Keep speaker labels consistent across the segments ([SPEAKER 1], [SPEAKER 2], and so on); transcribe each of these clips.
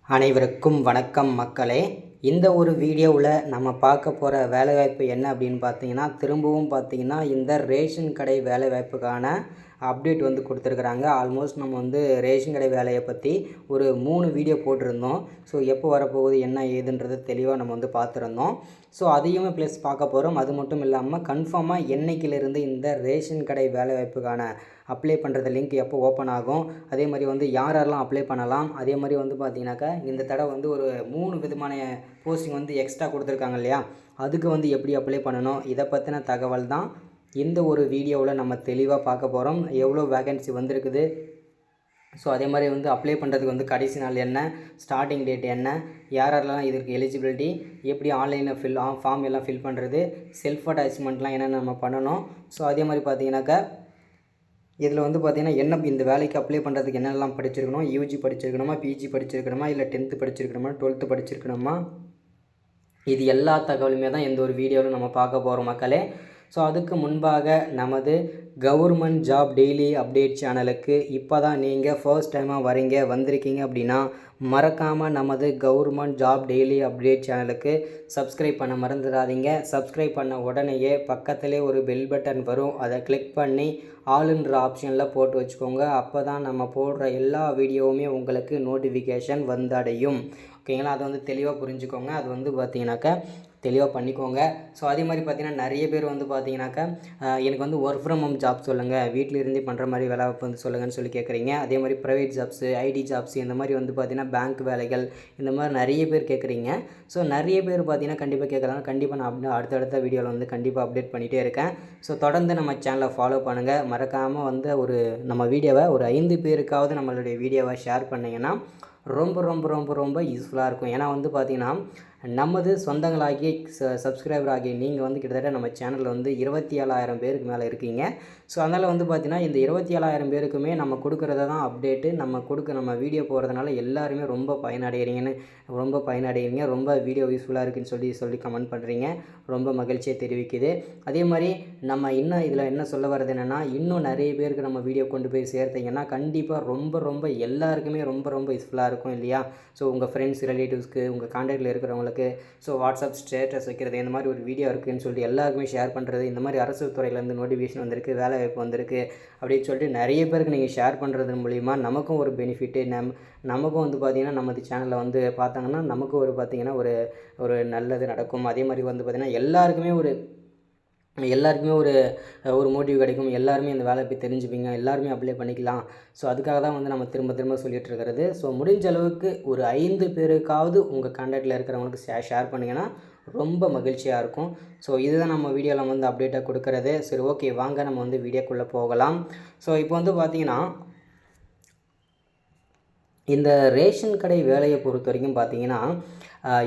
[SPEAKER 1] அனைவருக்கும் வணக்கம் மக்களே. இந்த ஒரு வீடியோவில் நம்ம பார்க்க போகிற வேலைவாய்ப்பு என்ன அப்படின்னு பார்த்தீங்கன்னா, திரும்பவும் பார்த்தீங்கன்னா இந்த ரேஷன் கடை வேலைவாய்ப்புக்கான அப்டேட் வந்து கொடுத்துருக்குறாங்க. ஆல்மோஸ்ட் நம்ம வந்து ரேஷன் கடை வேலையை பற்றி ஒரு 3 வீடியோ போட்டிருந்தோம். ஸோ எப்போ வரப்போகுது என்ன ஏதுன்றது தெளிவாக நம்ம வந்து பார்த்துருந்தோம். ஸோ அதையுமே ப்ளஸ் பார்க்க போகிறோம். அது மட்டும் இல்லாமல் கன்ஃபார்மாக என்னைக்கிலிருந்து இந்த ரேஷன் கடை வேலைவாய்ப்புக்கான அப்ளை பண்ணுறது லிங்க் எப்போ ஓப்பன் ஆகும், அதே மாதிரி வந்து யாரெல்லாம் அப்ளை பண்ணலாம், அதே மாதிரி வந்து பார்த்தீங்கன்னாக்கா இந்த தடவை வந்து ஒரு 3 விதமான போஸ்டிங் வந்து எக்ஸ்ட்ரா கொடுத்துருக்காங்க இல்லையா, அதுக்கு வந்து எப்படி அப்ளை பண்ணணும், இதை பற்றின தகவல் தான் இந்த ஒரு வீடியோவில் நம்ம தெளிவாக பார்க்க போகிறோம். எவ்வளோ வேகன்சி வந்திருக்குது, ஸோ அதே மாதிரி வந்து அப்ளை பண்ணுறதுக்கு வந்து கடைசி நாள் என்ன, ஸ்டார்டிங் டேட் என்ன, யாரெல்லாம் இதற்கு எலிஜிபிலிட்டி, எப்படி ஆன்லைனில் ஃபார்ம் எல்லாம் ஃபில் பண்ணுறது, செல்ஃப் அட்டாச்மெண்ட்லாம் என்னென்ன நம்ம பண்ணணும். ஸோ அதே மாதிரி பார்த்தீங்கன்னாக்கா இதில் வந்து பார்த்திங்கன்னா என்ன இந்த வேலைக்கு அப்ளை பண்ணுறதுக்கு என்னெல்லாம் படிச்சிருக்கணும், யூஜி படிச்சிருக்கணுமா, பிஜி படிச்சிருக்கணுமா, இல்லை 10th படிச்சிருக்கணுமா, 12th படிச்சிருக்கணுமா, இது எல்லா தகவலுமே தான் இந்த ஒரு வீடியோவில் நம்ம பார்க்க போகிறோம் மக்களே. ஸோ அதுக்கு முன்பாக நமது கவர்மெண்ட் ஜாப் டெய்லி அப்டேட் சேனலுக்கு இப்போ தான் நீங்கள் ஃபர்ஸ்ட் டைமாக வந்திருக்கீங்க அப்படின்னா மறக்காமல் நமது கவர்மெண்ட் ஜாப் டெய்லி அப்டேட் சேனலுக்கு சப்ஸ்கிரைப் பண்ண மறந்துடாதீங்க. சப்ஸ்கிரைப் பண்ண உடனேயே பக்கத்திலே ஒரு பெல் பட்டன் வரும், அதை கிளிக் பண்ணி ஆளுன்ற ஆப்ஷனில் போட்டு வச்சுக்கோங்க. அப்போ தான் நம்ம போடுற எல்லா வீடியோவுமே உங்களுக்கு நோட்டிஃபிகேஷன் வந்தடையும். ஓகேங்களா, அதை வந்து தெளிவாக புரிஞ்சுக்கோங்க. அது வந்து பார்த்தீங்கன்னாக்கா தெளிவாக பண்ணிக்கோங்க. ஸோ அதே மாதிரி பார்த்தீங்கன்னா நிறைய பேர் வந்து பார்த்தீங்கன்னாக்கா எனக்கு வந்து ஒர்க் ஃப்ரம் ஹோம் ஜாப் சொல்லுங்கள், வீட்டில் இருந்தே பண்ணுற மாதிரி வேலை வந்து சொல்லுங்கன்னு சொல்லி கேட்குறீங்க. அதே மாதிரி ப்ரைவேட் ஜாப்ஸு, ஐடி ஜாப்ஸு, இந்த மாதிரி வந்து பார்த்தீங்கன்னா பேங்க் வேலைகள், இந்த மாதிரி நிறைய பேர் கேட்குறீங்க. ஸோ நிறைய பேர் பார்த்தீங்கன்னா கண்டிப்பாக கேட்குறாங்க. கண்டிப்பாக நான் அடுத்தடுத்த வீடியோவில் வந்து கண்டிப்பாக அப்டேட் பண்ணிகிட்டே இருக்கேன். ஸோ தொடர்ந்து நம்ம சேனலை ஃபாலோ பண்ணுங்கள். மறக்காமல் வந்து நம்ம வீடியோவை ஒரு 5 பேருக்காவது நம்மளுடைய வீடியோவை ஷேர் பண்ணிங்கன்னா ரொம்ப ரொம்ப ரொம்ப ரொம்ப யூஸ்ஃபுல்லாக இருக்கும். ஏன்னா வந்து பார்த்திங்கன்னா நமது சொந்தங்களாகிய சப்ஸ்கிரைபர் ஆகிய நீங்கள் வந்து கிட்டத்தட்ட நம்ம சேனலில் வந்து 27,000 பேருக்கு மேலே இருக்கீங்க. ஸோ அதனால் வந்து பார்த்திங்கன்னா இந்த 27,000 பேருக்குமே நம்ம கொடுக்குறத தான் அப்டேட்டு, நம்ம வீடியோ போகிறதுனால எல்லாருமே ரொம்ப பயனடைகிறீங்க. ரொம்ப வீடியோ யூஸ்ஃபுல்லாக இருக்குன்னு சொல்லி கமெண்ட் பண்ணுறீங்க. ரொம்ப மகிழ்ச்சியை தெரிவிக்குது. அதே மாதிரி நம்ம இன்னும் இதில் என்ன சொல்ல வர்றது என்னென்னா, இன்னும் நிறைய பேருக்கு நம்ம வீடியோ கொண்டு போய் சேர்த்திங்கன்னா கண்டிப்பாக ரொம்ப எல்லாருக்குமே ரொம்ப யூஸ்ஃபுல்லாக இருக்கும் இல்லையா. ஸோ உங்கள் ஃப்ரெண்ட்ஸ், ரிலேட்டிவ்ஸ்க்கு, உங்கள் கான்டாக்டில் இருக்கிறவங்களுக்கு, ஸோ வாட்ஸ்அப் ஸ்டேட்டஸ் வைக்கிறது, இந்த மாதிரி ஒரு வீடியோ இருக்குதுன்னு சொல்லிட்டு எல்லாருக்குமே ஷேர் பண்ணுறது, இந்த மாதிரி அரசு துறையிலேருந்து நோட்டிஃபிகேஷன் வந்திருக்கு, வேலை வாய்ப்பு வந்திருக்கு அப்படின்னு சொல்லிட்டு நிறைய பேருக்கு நீங்கள் ஷேர் பண்ணுறது மூலிமா நமக்கும் ஒரு பெனிஃபிட்டு. நமக்கும் வந்து பார்த்திங்கன்னா நமது சேனலில் வந்து பார்த்தாங்கன்னா நமக்கு ஒரு பார்த்திங்கன்னா ஒரு நல்லது நடக்கும். அதே மாதிரி வந்து பார்த்திங்கன்னா எல்லாருக்குமே ஒரு மோட்டிவ் கிடைக்கும். எல்லாருமே இந்த வேலை போய் தெரிஞ்சுப்பீங்க, எல்லாருமே அப்ளை பண்ணிக்கலாம். ஸோ அதுக்காக தான் வந்து நம்ம திரும்ப சொல்லிகிட்டு இருக்கிறது. ஸோ முடிஞ்ச அளவுக்கு ஒரு 5 பேருக்காவது உங்கள் கான்டாக்டில் இருக்கிறவங்களுக்கு ஷேர் பண்ணிங்கன்னா ரொம்ப மகிழ்ச்சியாக இருக்கும். ஸோ இதுதான் நம்ம வீடியோவில் வந்து அப்டேட்டாக கொடுக்குறது. சரி, ஓகே, வாங்க நம்ம வந்து வீடியோக்குள்ளே போகலாம். ஸோ இப்போ வந்து பார்த்திங்கன்னா இந்த ரேஷன் கடை வேலையை பொறுத்த வரைக்கும் பார்த்திங்கன்னா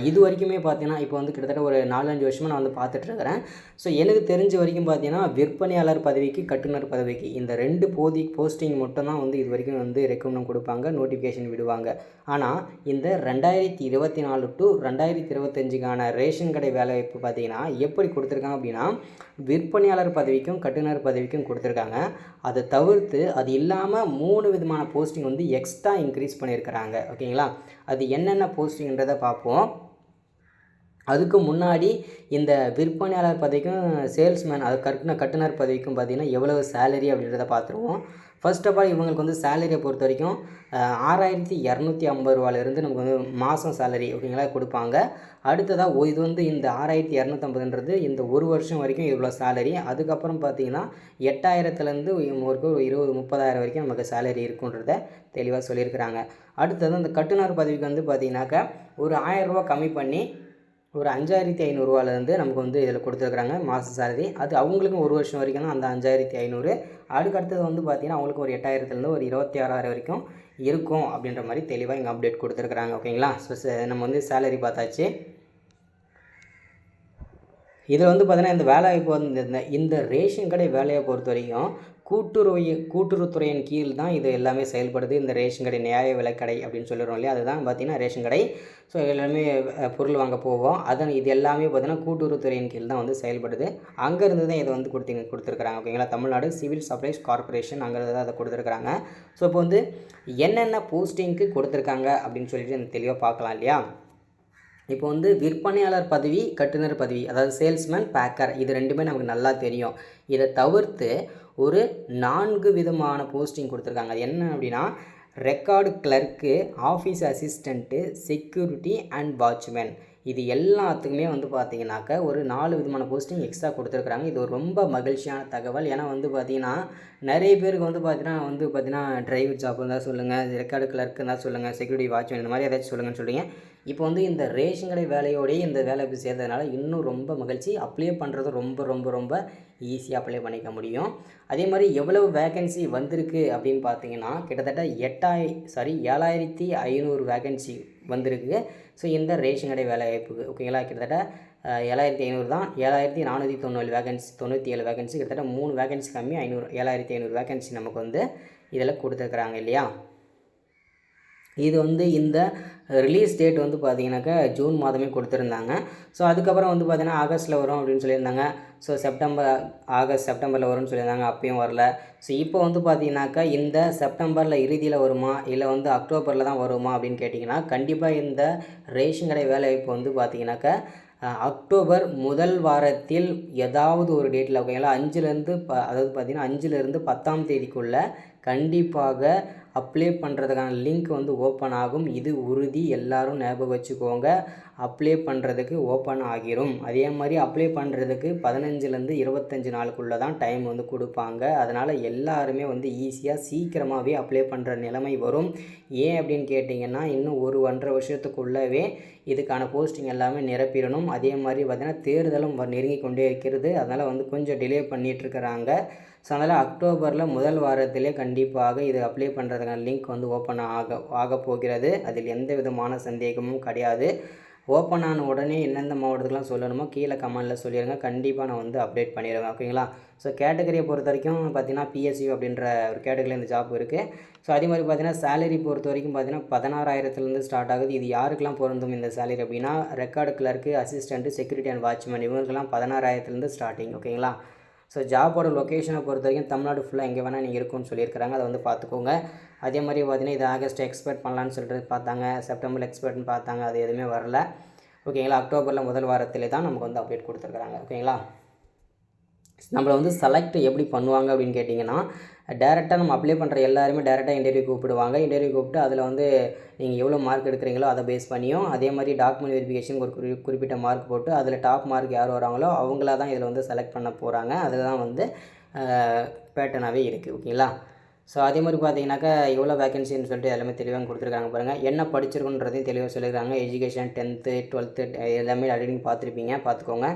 [SPEAKER 1] இது வரைக்குமே பார்த்தீங்கன்னா இப்போ வந்து கிட்டத்தட்ட ஒரு 4-5 வருஷமாக நான் வந்து பார்த்துட்ருக்கிறேன். ஸோ எனக்கு தெரிஞ்ச வரைக்கும் பார்த்தீங்கன்னா விற்பனையாளர் பதவிக்கு, கட்டுநர் பதவிக்கு இந்த 2 போஸ்டிங் மட்டும் தான் வந்து இது வரைக்கும் வந்து ரெக்கமெண்ட் கொடுப்பாங்க, நோட்டிஃபிகேஷன் விடுவாங்க. ஆனால் இந்த 2024 to 2025க்கான ரேஷன் கடை வேலைவாய்ப்பு பார்த்தீங்கன்னா எப்படி கொடுத்துருக்காங்க அப்படின்னா, விற்பனையாளர் பதவிக்கும் கட்டுநர் பதவிக்கும் கொடுத்துருக்காங்க. அதை தவிர்த்து அது இல்லாமல் 3 விதமான போஸ்டிங் வந்து எக்ஸ்ட்ரா இன்க்ரீஸ் பண்ணியிருக்கிறாங்க. ஓகேங்களா, அது என்னென்ன போஸ்டிங்கிறத பார்ப்போம். அதுக்கு முன்னாடி இந்த விற்பனையாளர் பதவிக்கும் சேல்ஸ்மேன், அது கட்டுநர் பதவிக்கும் பார்த்திங்கன்னா எவ்வளவு சேலரி அப்படின்றத பார்த்துருவோம். ஃபர்ஸ்ட் ஆஃப் ஆல் இவங்களுக்கு வந்து சேலரியை பொறுத்த வரைக்கும் 6,250 ரூபாயிலிருந்து நமக்கு வந்து மாதம் சேலரி ஓகேங்களா கொடுப்பாங்க. அடுத்ததாக இது வந்து இந்த 6,250ன்றது இந்த ஒரு வருஷம் வரைக்கும் இவ்வளோ சேலரி. அதுக்கப்புறம் பார்த்திங்கன்னா 8,000லேருந்து ஒரு 20-30,000 வரைக்கும் நமக்கு சேலரி இருக்குன்றத தெளிவாக சொல்லியிருக்கிறாங்க. அடுத்தது அந்த கட்டுநர் பதவிக்கு வந்து பார்த்திங்கனாக்கா ஒரு 1,000 ரூபா கம்மி பண்ணி ஒரு 5,500 ரூபாயிலேருந்து நமக்கு வந்து இதில் கொடுத்துருக்குறாங்க மாத சேலரி. அது அவங்களுக்கும் ஒரு வருஷம் வரைக்கும் தான் அந்த 5,500. அடுத்தது வந்து பார்த்திங்கன்னா அவங்களுக்கு ஒரு 8,000லேருந்து ஒரு 26,000 வரைக்கும் இருக்கும் அப்படின்ற மாதிரி தெளிவாக இங்கே அப்டேட் கொடுத்துருக்குறாங்க. ஓகேங்களா, ஸோ நம்ம வந்து சேலரி பார்த்தாச்சு. இதில் வந்து பார்த்திங்கன்னா இந்த வேலைவாய்ப்பு வந்து இந்த ரேஷன் கடை வேலையை பொறுத்த வரைக்கும் கூட்டுறவுத்துறையின் கீழ் தான் இது எல்லாமே செயல்படுது. இந்த ரேஷன் கடை நியாய விலைக்கடை அப்படின்னு சொல்லிடுறோம் இல்லையா, அதுதான் பார்த்திங்கன்னா ரேஷன் கடை. ஸோ எல்லாமே பொருள் வாங்க போவோம். இது எல்லாமே பார்த்திங்கன்னா கூட்டுறவுத்துறையின் கீழ் தான் வந்து செயல்படுது. அங்கேருந்து தான் இதை வந்து கொடுத்துருக்குறாங்க. ஓகேங்களா, தமிழ்நாடு சிவில் சப்ளைஸ் கார்பரேஷன் அங்கேருந்து தான் அதை கொடுத்துருக்குறாங்க. ஸோ இப்போ வந்து என்னென்ன போஸ்டிங்க்கு கொடுத்துருக்காங்க அப்படின்னு சொல்லிட்டு தெளிவாக பார்க்கலாம் இல்லையா. இப்போ வந்து விற்பனையாளர் பதவி, கட்டுனர் பதவி, அதாவது சேல்ஸ்மேன், பேக்கர், இது ரெண்டுமே நமக்கு நல்லா தெரியும். இதை தவிர்த்து ஒரு 4 விதமான போஸ்டிங் கொடுத்துருக்காங்க. அது என்ன அப்படின்னா record clerk, office assistant, security and watchman. இது எல்லாத்துக்குமே வந்து பார்த்திங்கனாக்கா ஒரு 4 விதமான போஸ்டிங் எக்ஸ்ட்ரா கொடுத்துருக்குறாங்க. இது ஒரு ரொம்ப மகிழ்ச்சியான தகவல். ஏன்னா வந்து பார்த்திங்கன்னா நிறைய பேருக்கு வந்து பார்த்திங்கன்னா டிரைவர் ஜாப் இருந்தால் சொல்லுங்கள், ரெக்கார்டு கிளர்க்கு இருந்தால் சொல்லுங்கள், செக்யூரிட்டி வாட்ச்மேன் இந்த மாதிரி ஏதாச்சும் சொல்லுங்கன்னு சொல்கிறீங்க. இப்போ வந்து இந்த ரேஷன் கடை வேலையோடையே இந்த வேலை போய் சேர்ந்ததுனால இன்னும் ரொம்ப மகிழ்ச்சி. அப்ளை பண்ணுறது ரொம்ப ரொம்ப ரொம்ப ஈஸியாக அப்ளை பண்ணிக்க முடியும். அதே மாதிரி எவ்வளவு வேகன்சி வந்திருக்கு அப்படின்னு பார்த்தீங்கன்னா கிட்டத்தட்ட 7,500 வேகன்சி வந்திருக்கு. ஸோ இந்த ரேஷன் கடை வேலை வாய்ப்புக்கு ஓகேங்களா, கிட்டத்தட்ட 7,500 தான். 7,497 வேகன்சி, 97 வேகன்சி, கிட்டத்தட்ட 3 வேகன்சி கம்மி 7,500 வேகன்சி நமக்கு வந்து இதில் கொடுத்துருக்குறாங்க இல்லையா. இது வந்து இந்த ரிலீஸ் டேட் வந்து பார்த்திங்கனாக்கா ஜூன் மாதமே கொடுத்துருந்தாங்க. ஸோ அதுக்கப்புறம் வந்து பார்த்திங்கன்னா ஆகஸ்ட்டில் வரும் அப்படின்னு சொல்லியிருந்தாங்க. ஸோ செப்டம்பரில் வரும்னு சொல்லியிருந்தாங்க, அப்பயும் வரல. ஸோ இப்போ வந்து பார்த்திங்கனாக்கா இந்த செப்டம்பரில் இறுதியில் வருமா இல்லை வந்து அக்டோபரில் தான் வருமா அப்படின்னு கேட்டிங்கன்னா கண்டிப்பாக இந்த ரேஷன் கடை வேலைவாய்ப்பு வந்து பார்த்திங்கனாக்கா அக்டோபர் முதல் வாரத்தில் ஏதாவது ஒரு டேட்டில் ஓகேங்களா, 5லேருந்து அதாவது பார்த்திங்கன்னா 5லேருந்து 10ஆம் தேதிக்குள்ளே கண்டிப்பாக அப்ளை பண்ணுறதுக்கான லிங்க் வந்து ஓப்பன் ஆகும். இது உறுதி, எல்லோரும் ஞாபகம் வச்சுக்கோங்க. அப்ளை பண்ணுறதுக்கு ஓப்பன் ஆகிரும். அதே மாதிரி அப்ளை பண்ணுறதுக்கு 15லேருந்து 25 நாளுக்குள்ளே தான் டைம் வந்து கொடுப்பாங்க. அதனால் எல்லாருமே வந்து ஈஸியாக சீக்கிரமாகவே அப்ளை பண்ணுற நிலைமை வரும். ஏன் அப்படின்னு கேட்டிங்கன்னா இன்னும் 1-1.5 வருஷத்துக்குள்ளவே இதுக்கான போஸ்டிங் எல்லாமே நிரப்பிடணும். அதே மாதிரி பார்த்திங்கன்னா தேர்தலும் நெருங்கி கொண்டே இருக்கிறது. அதனால் வந்து கொஞ்சம் டிலே பண்ணிகிட்ருக்கிறாங்க. ஸோ அதனால் அக்டோபரில் முதல் வாரத்திலே கண்டிப்பாக இது அப்ளை பண்ணுறதுக்கான லிங்க் வந்து ஓப்பன் ஆக போகிறது. அதில் எந்த விதமான சந்தேகமும் கிடையாது. ஓப்பன் ஆன உடனே எந்தெந்த மாவட்டத்துக்குலாம் சொல்லணுமோ கீழே கமெண்டில் சொல்லிடுங்க. கண்டிப்பாக நான் வந்து அப்டேட் பண்ணிடுவேன் ஓகேங்களா. ஸோ கேட்டகரியை பொறுத்த வரைக்கும் பார்த்திங்கன்னா பிஎஸ்யூ அப்படின்ற ஒரு கேட்டகரியில் இந்த ஜாப் இருக்குது. ஸோ அதே மாதிரி பார்த்திங்கன்னா சேலரி பொறுத்த வரைக்கும் பார்த்திங்கன்னா 16,000 ஸ்டார்ட் ஆகுது. இது யாருக்கெல்லாம் பொருந்தும் இந்த சேலரி அப்படின்னா record clerk, assistant, security and watchman இவங்களுக்கெல்லாம் 16,000 ஸ்டார்டிங் ஓகேங்களா. ஸோ ஜாபோட லொக்கேஷனை பொறுத்த வரைக்கும் தமிழ்நாடு ஃபுல்லாக எங்கே வேணால் நீங்கள் இருக்குன்னு சொல்லியிருக்கிறாங்க. அதை வந்து பார்த்துக்கோங்க. அதே மாதிரி பார்த்திங்கன்னா இது ஆகஸ்ட் எக்ஸ்பெக்ட் பண்ணலான்னு சொல்லிட்டு பார்த்தாங்க, செப்டம்பர் எக்ஸ்பெக்ட்னு பார்த்தாங்க, அது எதுவுமே வரல ஓகேங்களா. அக்டோபரில் முதல் வாரத்தில் தான் நமக்கு வந்து அப்டேட் கொடுத்துருக்குறாங்க ஓகேங்களா. நம்மளை வந்து செலக்ட் எப்படி பண்ணுவாங்க அப்படின்னு கேட்டிங்கன்னா டேரெக்டாக நம்ம அப்ளை பண்ணுற எல்லாருமே டேரெக்டாக இன்டர்வியூ கூப்பிடுவாங்க. இன்டர்வியூ கூப்பிட்டு அதில் வந்து நீங்கள் எவ்வளோ மார்க் எடுக்கிறீங்களோ அதை பேஸ் பண்ணியும், அதே மாதிரி டாக்குமெண்ட் வெரிஃபிகேஷன் ஒரு குறிப்பிட்ட மார்க் போட்டு அதில் டாப் மார்க் யார் வராங்களோ அவங்களா தான் இதில் வந்து செலக்ட் பண்ண போகிறாங்க. அதில் தான் வந்து பேட்டர்னாகவே இருக்குது ஓகேங்களா. ஸோ அதே மாதிரி பார்த்தீங்கன்னாக்கா எவ்வளோ வேகன்சின்னு சொல்லிட்டு எல்லாமே தெளிவாக கொடுத்துருக்காங்க பாருங்கள். என்ன படிச்சிருக்குன்றதையும் தெளிவாக சொல்லியிருக்காங்க. எஜுகேஷன் 10th 12th எல்லாமே ஆல்ரெடி பார்த்துருப்பீங்க, பார்த்துக்கோங்க.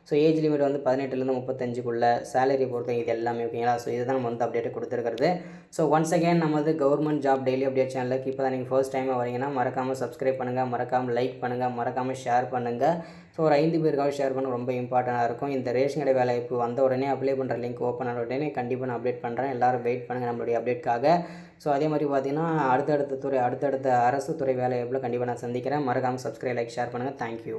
[SPEAKER 1] ஸோ ஏஜ் லிமிட் வந்து 18லேருந்து 35க்குள்ளே, சேலரி பொறுத்த இது எல்லாமே ஓகேங்களா. ஸோ இதுதான் நம்ம வந்து அப்டேட்டு கொடுத்துருக்கிறது. ஸோ ஒன்ஸ் அகேன் நம்ம வந்து கவர்மெண்ட் ஜாப் டெய்லி அப்டேட் சேனலுக்கு இப்போ தான் நீங்கள் ஃபர்ஸ்ட் டைமாக வரீங்கன்னா மறக்காமல் சப்ஸ்கிரைப் பண்ணுங்கள், மறக்காமல் லைக் பண்ணுங்கள், மறக்காமல் ஷேர் பண்ணுங்கள். ஸோ ஒரு 5 பேருக்காக ஷேர் பண்ண ரொம்ப இம்பார்ட்டண்ட்டாக இருக்கும். இந்த ரேஷன் கடை வேலைவாய்ப்பு வந்த உடனே அப்ளை பண்ணுற லிங்க் ஓப்பன் ஆன உடனே கண்டிப்பாக நான் அப்டேட் பண்ணுறேன். எல்லோரும் வெயிட் பண்ணுங்கள் நம்மளுடைய அப்டேட்காக. ஸோ அதே மாதிரி பார்த்தீங்கன்னா அடுத்தடுத்த அரசு துறை வேலைவாய்ப்பில் கண்டிப்பாக நான் சந்திக்கிறேன். மறக்காமல் சப்ஸ்கிரைப், லைக், ஷேர் பண்ணுங்கள். தேங்க்யூ.